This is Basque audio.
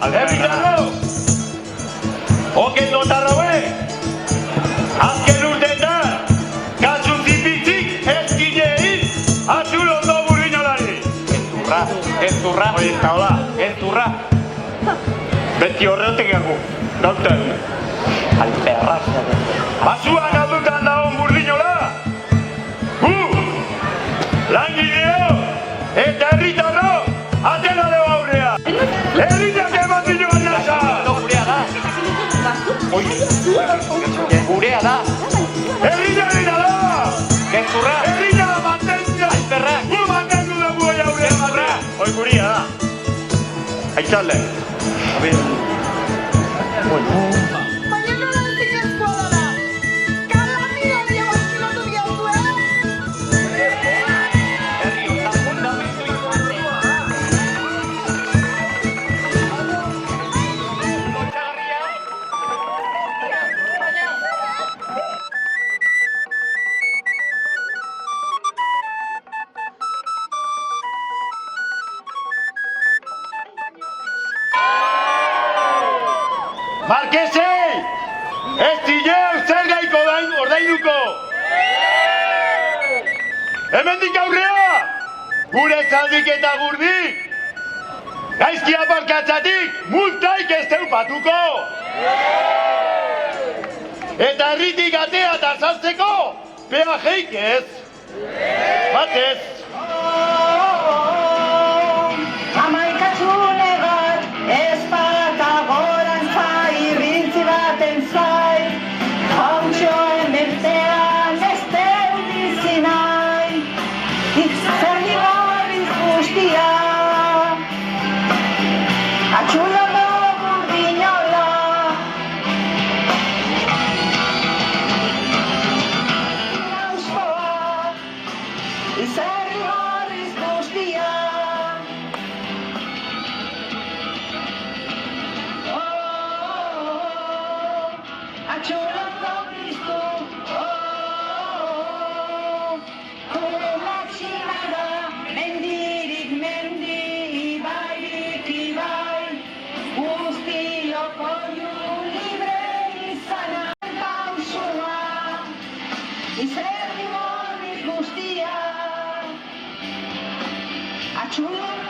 Herritarro! Oken dotarraue! Azken urteetan, kasu zipitzik ez ginein, atxulo ondo burrinolari! Ezurra, Hori ez da hola, ezurra. beti horretik gago, gauten. Alperra. Basua galdutan dagoen burdinola! Langileo eta herritarro atera dugu aurrea! Herritak eman dinoan nasa! Gurea da. Gurea da. Herritarena da! Gezurra. Herrita mantentzia! Alperra. Gu mantendu dugu oi aurrea batre! Hoi guria da! Aitzalde! Mañana la enseña escuadra. Cada mira de atxilotu diozue. Herri honetan fundamentu importante. Lotxagarria. Markesei! Ez dineu zer gaiko ordainuko! Hemendik aurrea! Gure zaldik eta gurdik! Gaizki aparkatzatik multaik ez teupatuko! Eta herritik atea eta sartzeko peajeik ez! Batez! Amaikatzune bat, ez bata gorantza irrintzi baten zait. Hauntxoen bertean ez den bizi nahi, zerri gorriz guztia. Atxulondo burdinola. Nauskoa, zerri gorriz guztia. Atxulondo piztu, matxinada, mendirik mendi, ibairik ibai, guztiok oiu libre izana. Pausua, izerri gorriz guztia, atxulondo